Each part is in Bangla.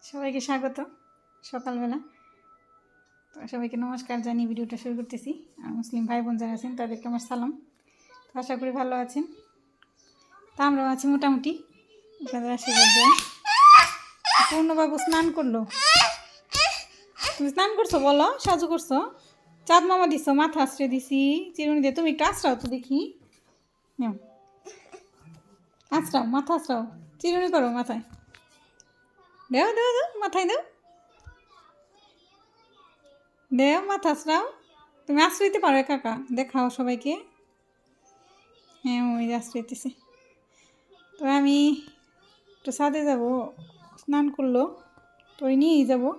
সবাইকে স্বাগত সকালবেলা। তো সবাইকে নমস্কার জানিয়ে ভিডিওটা শুরু করতেছি। আর মুসলিম ভাই বোন যারা আছেন তাদেরকে আমার সালাম। তো আশা করি ভালো আছেন। তা আমরাও আছি মোটামুটি, আপনাদের আশীর্বাদ দেয়। পূর্ণবাবু স্নান করলো। তুমি স্নান করছো? বলো, সাজু করছো? চাঁদ মামা দিচ্ছ, মাথা আশ্রয় দিছি, চিরুনি দিয়ে। তুমি একটু আশ্রাও তো দেখি। আশ্রাও, মাথা আশ্রাও, চিরুনি করো মাথায়। দেও দেও দেও, মাথায় দেও দেও, মাথা আশ্রাও। তুমি আশ্রইতে পারো কাকা, দেখাও সবাইকে। হ্যাঁ, ওই আশ্রইতেছে। তো আমি একটু ছাদে যাব, স্নান করলো তো ওই নিয়েই যাবো।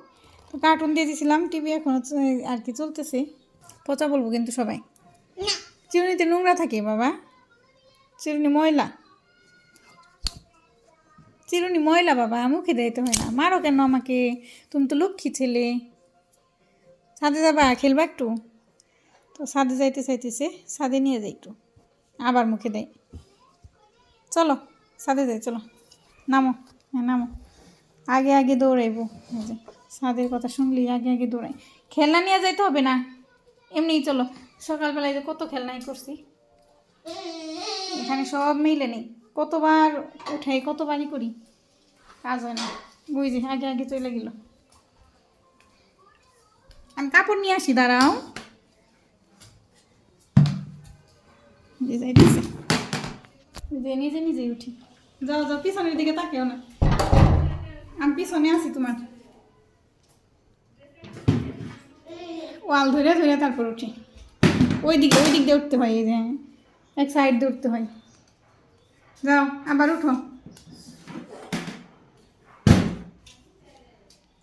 তো কার্টুন দিয়ে দিয়েছিলাম, টিভি এখন আর কি চলতেছে। পচা বলবো কিন্তু সবাই। চিরুনিতে নোংরা থাকে বাবা, চিরুনি ময়লা, চিরুনি ময়লা বাবা, মুখে দিতে হয় না। মারো কেন আমাকে? তুমি তো লক্ষ্মী ছেলে। ছাদে যাবা, খেলবা একটু? তো ছাদে যাইতে চাইতেছে, ছাদে নিয়ে যাই একটু, আবার মুখে দেয়। চলো ছাদে যাই, চলো নামো। হ্যাঁ নামো, আগে আগে দৌড়াইবো। যে ছাদের কথা শুনলি আগে আগে দৌড়াই। খেলনা নিয়ে যাইতে হবে না, এমনিই চলো। সকালবেলায় যে কত খেলনাই করছি, এখানে সব মিলে নেই। কতবার উঠাই, কতবারই করি, কাজ হয় না। ওই যে আগে আগে চলে গেল। আমি কাপড় নিয়ে আসি, দাঁড়াও। যাইতেছে, যে নিজে নিজেই উঠি। যাও যাও, পিছনের দিকে তাকেও না, আমি পিছনে আছি তোমার। ওয়াল ধরে ধরে তারপর উঠি। ওই দিক দিয়ে উঠতে হয়, এই যে এক সাইড দিয়ে উঠতে হয়। যাও আবার উঠো,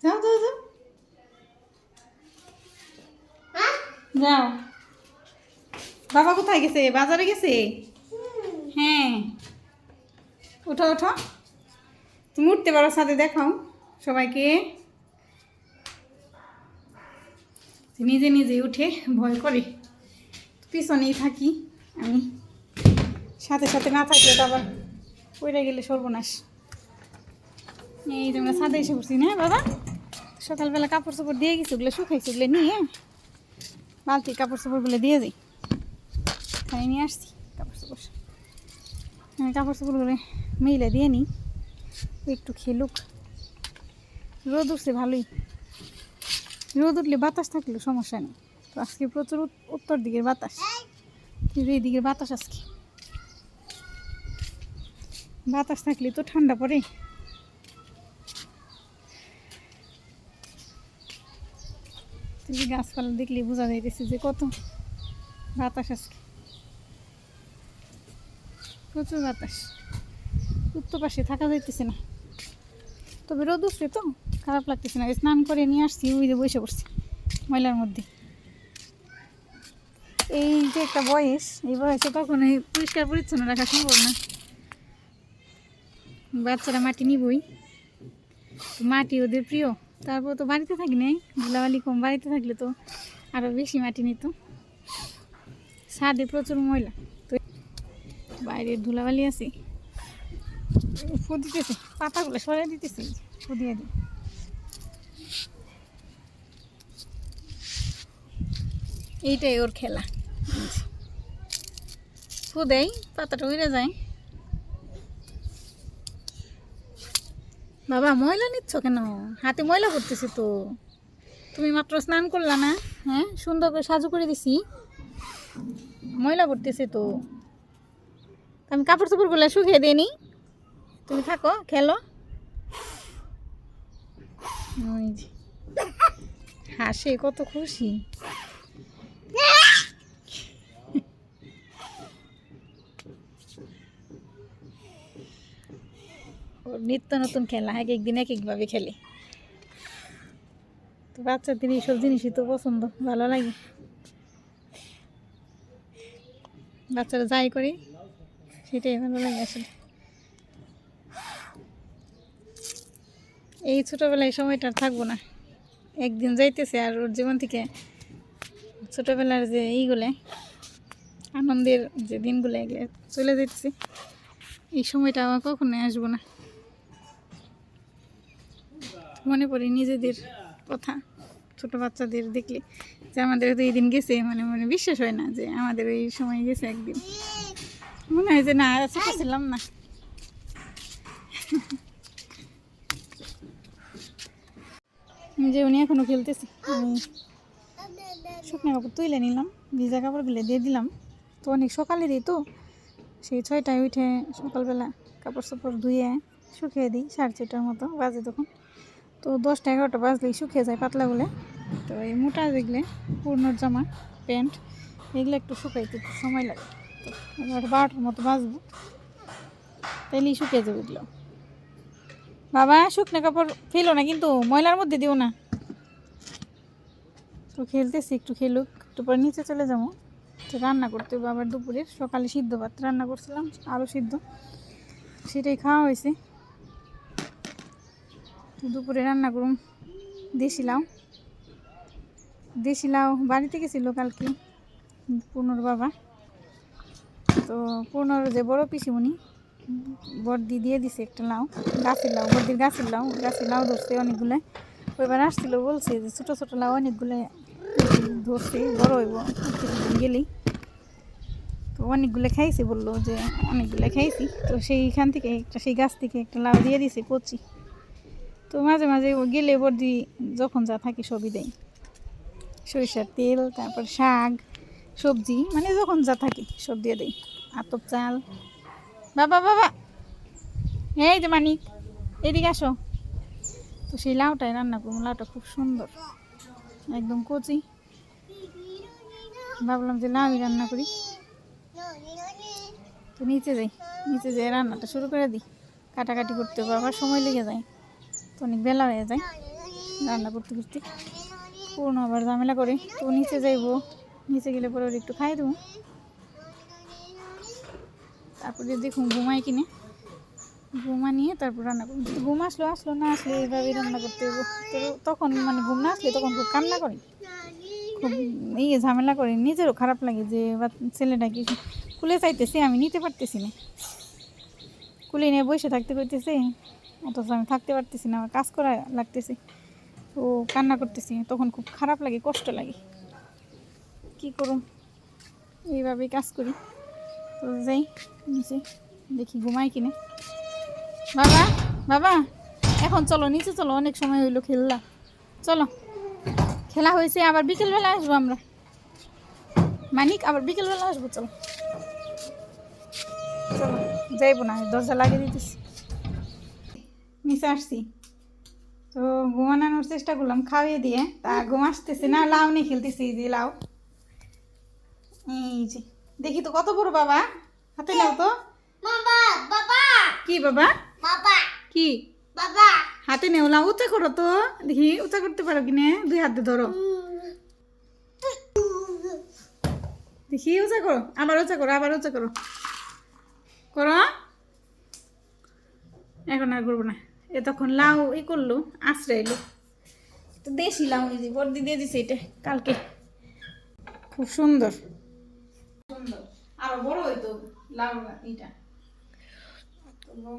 যাও যাও যাও যাও। বাবা কোথায় গেছে? বাজারে গেছে। হ্যাঁ, উঠো উঠো, তুমি উঠতে পারো ছাদে, দেখাও সবাইকে। নিজে নিজে উঠে ভয় করে, পিছনেই থাকি আমি। সাথে সাথে না থাকলে তো আবার পড়ে গেলে সর্বনাশ। এই তোমরা ছাদে এসে পড়ছি না বাবা। সকালবেলা কাপড় চোপড় দিয়ে গেছি, ওগুলো শুকাইছি, ওগুলো নিয়ে বালতির কাপড় চোপড়গুলো দিয়ে যাই। খাই নিয়ে আসছি কাপড় চোপড়। আমি কাপড় চোপড়গুলো মেলে দিয়ে নিই, একটু খেলুক। রোদ উঠছে ভালোই, রোদ উঠলে বাতাস থাকলেও সমস্যা নেই। তো আজকে প্রচুর উত্তর দিকের বাতাস, কিন্তু এই দিকের বাতাস আজকে বাতাস থাকলে তো ঠান্ডা পড়ে। গাছপালা দেখলে বোঝা যাইতেছে যে কত বাতাস আজকে, প্রচুর বাতাস। উত্তর পাশে থাকা যাইতেছে না, তবে রোদ উঠছে তো খারাপ লাগতেছে না। স্নান করে নিয়ে আসছি, ওই যে বসে পড়ছি ময়লার মধ্যে। এই যে একটা বয়স, এই বয়সে কখনো পরিষ্কার পরিচ্ছন্ন রাখা সম্ভব না। বাচ্চারা মাটি নিবই, মাটি ওদের প্রিয়। তারপর তো বাড়িতে থাকি নাই, ধুলাবালি কম, বাড়িতে থাকলে তো আরও বেশি মাটি নিত। ছাদে প্রচুর ময়লা, তো বাইরে ধুলাবালি আছে, ফু দিতেছে, পাতাগুলো সরিয়ে দিতেছে, ফু দিয়ে দিই। এইটাই ওর খেলা, ফু দেয়, পাতাটা উড়ে যায়। বাবা ময়লা নিচ্ছ কেন? হাতে ময়লা করতেছে তো। তুমি মাত্র স্নান করলা না? হ্যাঁ, সুন্দর করে সাজু করে দিছি, ময়লা করতেছে তো। আমি কাপড় চোপড়গুলো শুকিয়ে দিই নি, তুমি থাকো খেলো। ওই যে হাসে, কত খুশি। ওর নিত্য নতুন খেলা, এক একদিন এক একভাবে খেলে। তো বাচ্চাদের এইসব জিনিসই তো পছন্দ, ভালো লাগে। বাচ্চারা যাই করে সেটাই ভালো লাগে আসলে। এই ছোটোবেলায় সময়টা থাকবো না, একদিন যাইতেছে। আর ওর জীবন থেকে ছোটোবেলার যে এইগুলো আনন্দের যে দিনগুলো, এগুলো চলে যাইতেছে। এই সময়টা আমার কখনোই আসবো না। মনে পড়ে নিজেদের কথা, ছোট বাচ্চাদের দেখলে যে আমাদের তো এই দিন গেছে, মানে মনে বিশ্বাস হয় না যে আমাদের ওই সময় গেছে একদিন। মনে হয় যে না ছোট ছিলাম না। যে উনি এখনো খেলতেছে, আমি শুকনো কাপড় তুলে নিলাম, ভিজা কাপড়গুলো দিয়ে দিলাম। তো অনেক সকালেরই তো, সেই 6টায় উঠে সকালবেলা কাপড় চাপড় ধুয়ে শুকিয়ে দিই, 6:30টার মতো বাজে তখন। তো 10টা-11টা বাজলেই শুকিয়ে যায় পাতলাগুলো। তো এই মোটা যেগুলো পুরনোর জামা প্যান্ট এগুলো একটু শুকাইতে একটু সময় লাগে। তো 12টার মতো বাজবো, তাইলেই শুকিয়ে যাবে এগুলো। বাবা শুকনো কাপড় ফেলো না কিন্তু, ময়লার মধ্যে দিও না। তো খেলতেছি, একটু খেলুক, একটু পর নিচে চলে যাবো। তো রান্না করতে হবে আবার দুপুরের। সকালে সিদ্ধ ভাত রান্না করছিলাম, আলু সিদ্ধ, সেটাই খাওয়া হয়েছে। তো দুপুরে রান্না করুন দেশি লাউ বাড়িতে গেছিল কালকে পূর্ণর বাবা। তো পূর্ণর যে বড় পিসিমণি বড়দি দিয়ে দিছে একটা লাউ, গাছের লাউ, বড়দির গাছের লাউ ধরছে অনেকগুলো। ওইবার আসছিল, বলছে যে ছোটো ছোটো লাউ অনেকগুলো ধরছে, বড় হইব কিছুদিন গেলেই। তো অনেকগুলো খাইছি, বললো যে অনেকগুলো খাইছি। তো সেইখান থেকে সেই গাছ থেকে একটা লাউ দিয়ে দিছে কচি। তো মাঝে মাঝে গেলে বড়দি যখন যা থাকি সবই দেয়, সরিষার তেল, তারপর শাক সবজি, মানে যখন যা থাকে সব দিয়ে দেয়, আতপ চাল। বাবা বাবা এই যে মানিক এদিকে আসো। তো সেই লাউটাই রান্না করবো, লাউটা খুব সুন্দর একদম কচি। ভাবলাম যে লাউই রান্না করি। তো নিচে যাই রান্নাটা শুরু করে দিই। কাটাকাটি করতে হবে, আবার সময় লেগে যায়, তো অনেক বেলা হয়ে যায় রান্না করতে করতে। পুরনো আবার ঝামেলা করে। তো নিচে যাইবো, নিচে গেলে পরে একটু খাই দেবো, তারপরে দেখুন ঘুমাই কিনে, ঘুমা নিয়ে তারপর রান্না করবো। ঘুম আসলো না আসলে এইভাবেই রান্না করতে হবে। তো তখন মানে ঘুম না আসলে তখন খুব কান্না করে, খুব ঝামেলা করে, নিজেরও খারাপ লাগে যে ছেলেটাকে কুলে চাইতেছে, আমি নিতে পারতেছি না, কুলে নিয়ে বসে থাকতে করতেছে, অথচ আমি থাকতে পারতেছি না, আমার কাজ করা লাগতেছে। তো কান্না করতেছি, তখন খুব খারাপ লাগে, কষ্ট লাগে, কি করুম, এইভাবেই কাজ করি। তো যাই নিচে, দেখি ঘুমাই কিনে। বাবা বাবা এখন চলো নিচে চলো, অনেক সময় হইলো খেললা, চলো খেলা হয়েছে, আবার বিকেলবেলা আসবো আমরা, মানিক আবার বিকেলবেলা আসবো, চলো চলো যাইবো না, দরজা লাগিয়ে দিতেছি। নিচে আসছি, তো ঘুমানোর চেষ্টা করলাম খাওয়িয়ে দিয়ে, তা ঘুম আসতেছে না, লাউ নিয়ে খেলতেছি, এই যে লাউ, এই যে দেখি তো কত বড় বাবা, হাতে নাও তো। বাবা কি বাবা, বাবা কি বাবা, হাতে নেও, লাউ উঁচা করো তো, দেখি উঁচা করতে পারো কিনে, 2 হাতে ধরো, দেখি উঁচা করো, আবার উঁচা করো, আবার উঁচা করো, করো, এখন আর করবো না। এতক্ষণ লাউ করলো, আশ্রয় তো দেশি লাউ, এই যে বর্দি দিয়ে দিছে, এটা কালকে খুব সুন্দর সুন্দর, আরো বড় হইতো লাউ এটা।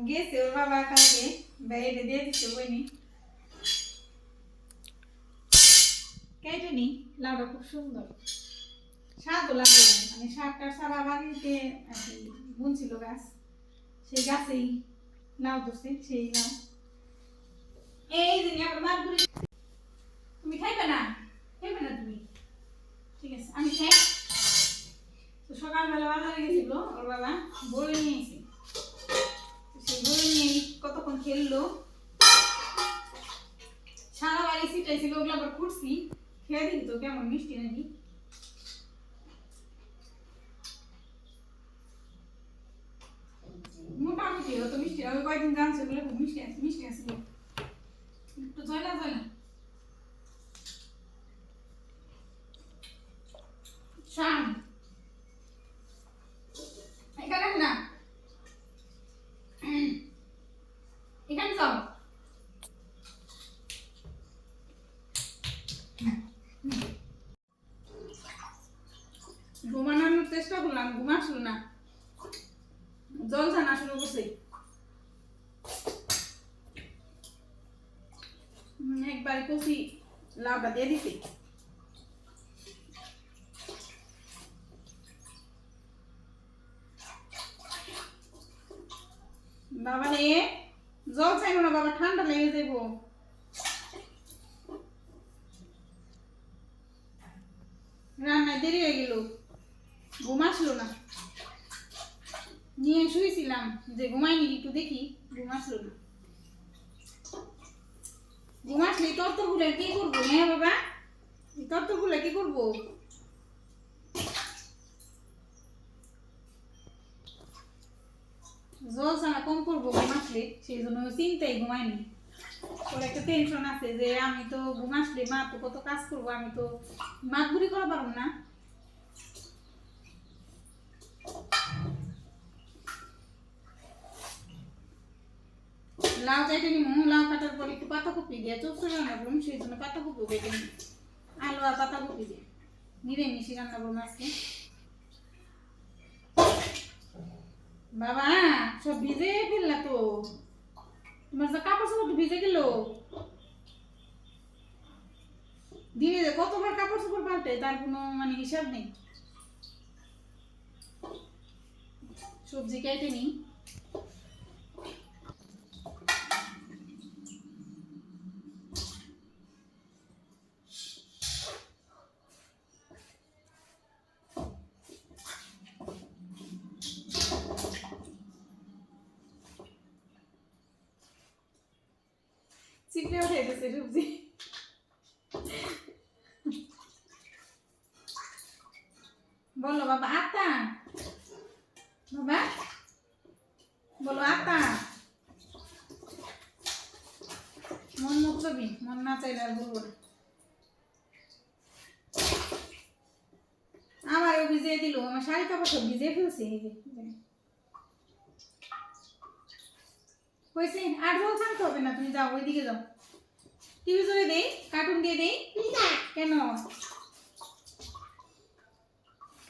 গেছে ওর বাবা কালকে, বাইরে দিয়ে দিচ্ছে বইনি, কেটে নি, লাউটা খুব সুন্দর স্বাদও লাগে, মানে শাকটা সারা বাড়িতে বুনছিল গাছ, সেই গাছেই লাউ ধরছে, সেই লাউ। এই যে আমার মাগুরি, তুমি খাইবে না তুমি, ঠিক আছে আমি খাই। তো সকালবেলা বাজারে গেছিল ওর বাবা, বড়ি নিয়ে এসে, সেই বড়ি নিয়ে কতক্ষণ খেললো, সারা বাড়ি ছিটাইছিল, ওগুলো আবার খুঁড়ছি, খেয়ে দিই তো কেমন মিষ্টি নাকি, মোটামুটি অত মিষ্টি, ওই কয়েকদিন জানছে ওগুলো খুব মিষ্টি আসছিল, একটু জয়লা শাম এখানে না, এখানে যাও, ঘুমানোর চেষ্টা করলাম, ঘুম আসলো না, জল ছানা শুরু করছে। একবারে কষি লাউটা দিয়ে দিছি। বাবা রে জল চাইবো না বাবা, ঠান্ডা লেগে যাইব। রান্নায় দেরি হয়ে গেল, ঘুম আসলো না। নিয়ে শুয়েছিলাম যে ঘুমাইনি একটু দেখি, ঘুম আসলো না। ঘুম আসলে তত্ত্বগুলো কি করবো? হ্যাঁ বাবা, তত্ত্বগুলো কি করবো? জল ছাড়া কম করবো ঘুম আসলে, সেই জন্য চিন্তাই ঘুমাইনি। ওর একটা টেনশন আছে যে আমি তো ঘুম আসলে মা তো কত কাজ করবো, আমি তো মাত বুড়ি করা পারবো না। লাউ কেটে নিব, লাউ কাটার পর একটু পাতাকপি দিয়ে চচ্চড়ি রান্না করুন, সেই জন্য পাতাকপি কেটে নিই। আলু আর পাতাকপি দিয়ে নিরামিষি রান্না করুন আজকে। বাবা সব ভিজে ফেললা তো, তোমার যে কাপড় চোপড় ভিজে গেল। দিনে যে কতবার কাপড় চোপড় পাল্টে তার কোনো মানে হিসাব নেই। সবজি কেটে নিই। চিকড়ে উঠে গেছে সবজি। বলো বাবা আতা, বাবা বলো আতা। মন মুখ ছবি, মন না চাইলে আর বলবো না। আমারও ভিজিয়ে দিল, আমার শাড়ি কাপড় সব ভিজিয়ে ফেলছে। এই যে কইছি আর জল থাকতে হবে না, তুমি যাও ওইদিকে যাও। টিভি চলে দেই, কার্টুন দিয়ে দেই। কেন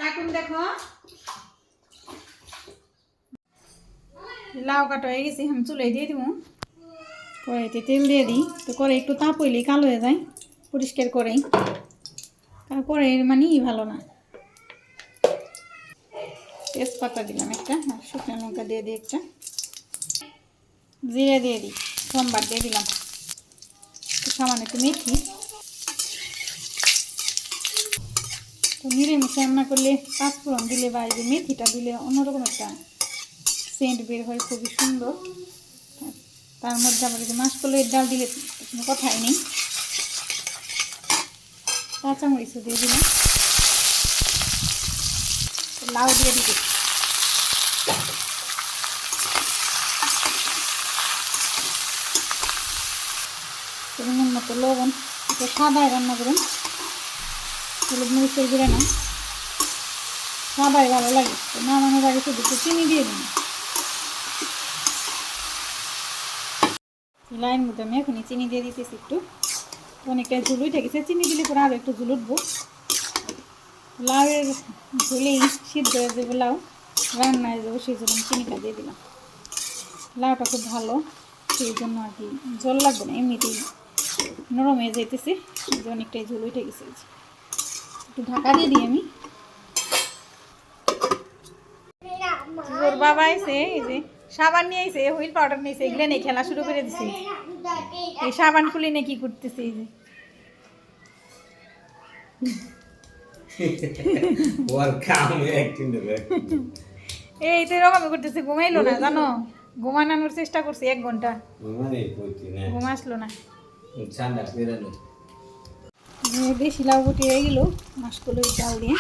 কার্টুন দেখো? লাউ কাটা হয়ে গেছে, আমি চুলে দিয়ে দিব। কড়াইতে তেল দিয়ে দিই, তো কড়াই একটু তাপ হইলেই কালো হয়ে যায়। পরিষ্কার করেই, কারণ কড়াইয়ের মানেই ভালো না। তেজপাতা দিলাম একটা, আর শুকনো লঙ্কা দিয়ে দিই একটা, জিরে দিয়ে দিই, সোমবার দিয়ে দিলাম, সামান্য একটু মেথি। তো নিরামিষ রান্না করলে পাঁচফোড়ন দিলে বা এই যে মেথিটা দিলে অন্যরকম একটা সেন্ট বের হয়, খুবই সুন্দর। তার মধ্যে আবার যে মাসকলাইয়ের ডাল দিলে কোনো কথাই নেই। কাঁচামরিচও দিয়ে দিলাম, লাউ দিয়ে দিবি। পরিমাণ মতো লবণ, এটা সাদায় রান্না করুন, হলুদ মরিচের গুঁড়ো না, সাদাই ভালো লাগে। তো নামানোর আগে শুধু একটু চিনি দিয়ে দিন। লাইন মধ্যে আমি এখনই চিনি দিয়ে দিতেছি একটু, অনেকটা ঝুল উঠে গেছে। চিনি দিলে পরে আরও একটু ঝুল উঠবো। লাউয়ের ঝুলেই সিদ্ধ হয়ে যাবো, লাউ রান্না হয়ে যাবো, সেই জন্য চিনিটা দিয়ে দিলাম। লাউটা খুব ভালো, সেই জন্য আর কি জল লাগবে না, এমনিতেই নরম হয়ে যাইতেছে, অনেকটাই ঝুল উঠে গেছে। একটু ঢাকা দিয়ে দিই আমি। ওর বাবা আইছে, এই যে সাবান নিয়ে আইছে, হুইল পাউডার নিয়েছে, এগুলো নিয়ে খেলা শুরু করে দিছে। এই সাবান খুলে নিয়ে কি করতেছে, এই যে এই তো এরকম করতেছে। ঘুমাইলো না জানো, ঘুমানোর চেষ্টা করছি 1 ঘন্টা, ঘুম আসলো না। বেশি লাউ গুটি হয়ে গেল, মাসকলাইয়ের ডাল দিয়ে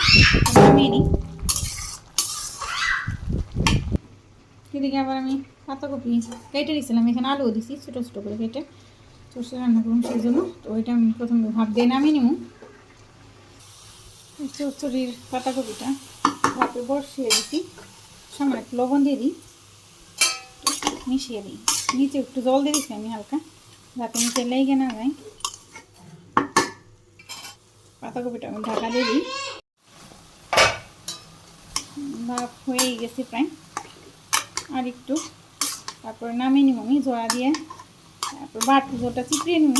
নামিয়ে নিই। এদিকে আবার আমি পাতাকপি কেটে দিয়েছিলাম, এখানে আলুও দিছি ছোটো ছোটো করে কেটে, সরষে রান্না করুন সেই জন্য। তো ওইটা আমি প্রথমে ভাত দিয়ে নামিয়ে নিব। চচ্চড়ির পাতাকপিটা ভাতে বসিয়ে দিছি, সামনে একটু লবণ দিয়ে দিই, মিশিয়ে দিই। নিচে একটু জল দিয়ে দিচ্ছি আমি হালকা, যাতে নিচে লেগে না যায়। পাতাকপিটা আমি ঢাকা দিয়ে দিই। ভাত হয়েই গেছে প্রায়, আর একটু, তারপরে নামিয়ে নিব আমি জড়া দিয়ে। তারপর জলটা চিপড়িয়ে নিব,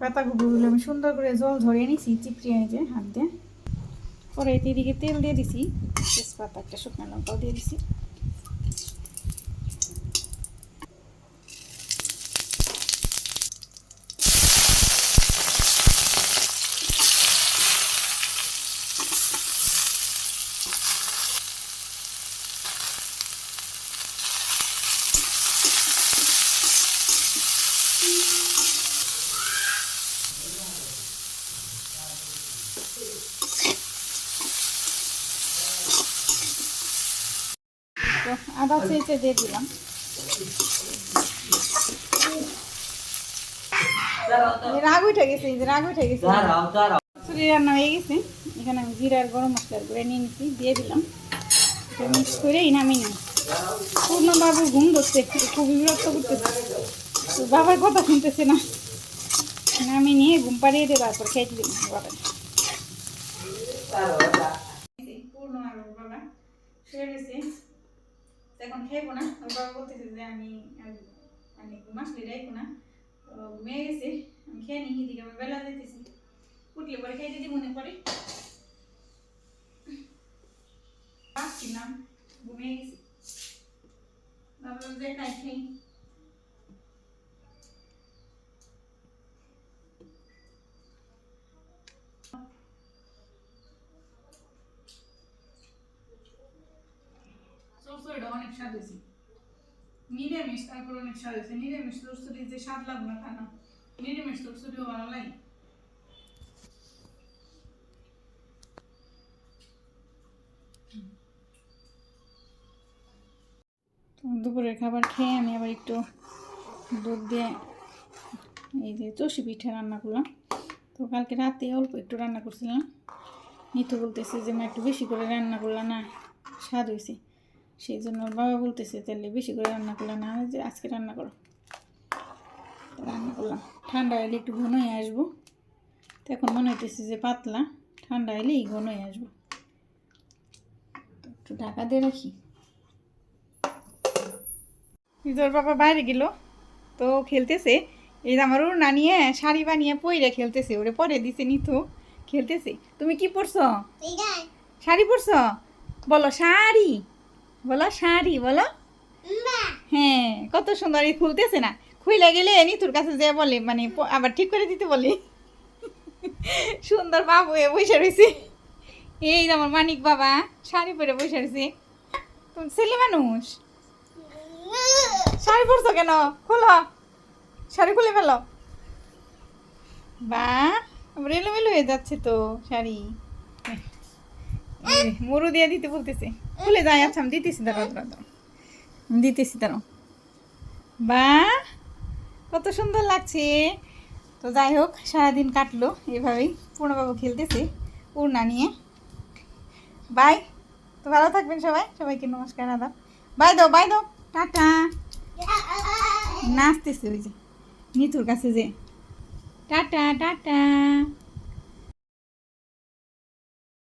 পাতাগুলো আমি সুন্দর করে জল ঝরিয়ে নিছি চিপড়িয়ে নিয়েছে হাত দিয়ে। পরে এদিকে তেল দিয়ে দিছি, তেজপাতা একটা শুকনো লঙ্কাও দিয়ে দিছি। তো আদা চেঁচে দিয়ে দিলাম। রাগ উঠে গেছে, রাগ উঠে গেছে, চুরি রান্না হয়ে গেছে। এখানে আমি জিরা আর গরম মশলার গুঁড়ো নিয়ে নিচ্ছি, দিয়ে দিলাম। মিক্স করেই নামিয়ে নিই। পূর্ণ বাবু ঘুম ধরছে, খুবই বিরক্ত করতেছে, তো বাবার কথা শুনতেছে না। নামিয়ে নিয়ে ঘুম পাড়িয়ে দিয়ে তারপর খেয়ে দিলাম বাবা। পূর্ণ আর বাবা শুয়ে গেছে, এখন খেয়েবো না। ওর বাবা বলতেছে যে আমি মানে ঘুমাসলে যাইবো না, তো ঘুমিয়ে গেছে। আমি খেয়ে নিই, এদিকে আমার বেলা যেতেছি, উঠলে পরে খেয়ে দিদি মনে পড়ে আসছিলাম, ঘুমিয়ে গেছি। ভাবলাম যে খাই খেয়ে চরচড়িটা অনেক স্বাদ হয়েছে। নিরামিষ তারপর অনেক স্বাদ হয়েছে। নিরামিষ চরচড়ি যে স্বাদ লাগবে না তা না, নিরামিষ চরচড়িও ভালো লাগে। দুপুরের খাবার খেয়ে আমি আবার একটু দুধ দিয়ে এই যে চষি পিঠা রান্না করলাম। তো কালকে রাতে অল্প একটু রান্না করছিলাম। নিতু বলতেছে যে মা একটু বেশি করে রান্না করলাম না, স্বাদ হয়েছে। সেই জন্য ওর বাবা বলতেছে তাহলে বেশি করে রান্না করলাম না, যে আজকে রান্না করো। রান্না করলাম। ঠান্ডা এলে একটু ঘন হয়ে আসবো। তো এখন মনে হইতেছে যে পাতলা, ঠান্ডা এলেই ঘন হয়ে আসবো। তো একটু ঢাকা দিয়ে রাখি। তোর বাবা বাইরে গেল, তো খেলতেছে। এই যে আমার ওড়না নিয়ে শাড়ি বানিয়ে পইরা খেলতেছে, ওরে পরে দিছে নিতু, খেলতেছে। তুমি কি পরছো? শাড়ি পরছো? বলো শাড়ি, বলো শাড়ি, বলো। হ্যাঁ, কত সুন্দর। খুলতেছে না, খুইলা গেলে নিতুর কাছে যে বলে, মানে আবার ঠিক করে দিতে বলে। সুন্দর বাবু এ বসে রয়েছে। এই যে আমার মানিক বাবা শাড়ি পরে বসে রয়েছে। তুমি ছেলে মানুষ, শাড়ি পরছো কেন? খোলো, শাড়ি খুলে ফেলো। বা আবার এলোমেলো হয়ে যাচ্ছে তো শাড়ি। মরু দিয়ে দিতে বলতেছে, খুলে যায়। আচ্ছা আমি দিতেছি, দাঁড়াও দাঁড়াও, আমি দিতেছি, দাঁড়াও। বা কত সুন্দর লাগছে। তো যাই হোক, সারাদিন কাটলো এভাবেই। পূর্ণবাবু খেলতেছে উড়না নিয়ে। বাই। তো ভালো থাকবেন সবাই, সবাইকে নমস্কার, আদাব। বাই দাও, বাই দাও, টাটা। নাচতেছে ওই যে নিতুর কাছে যে, টাটা টাটা।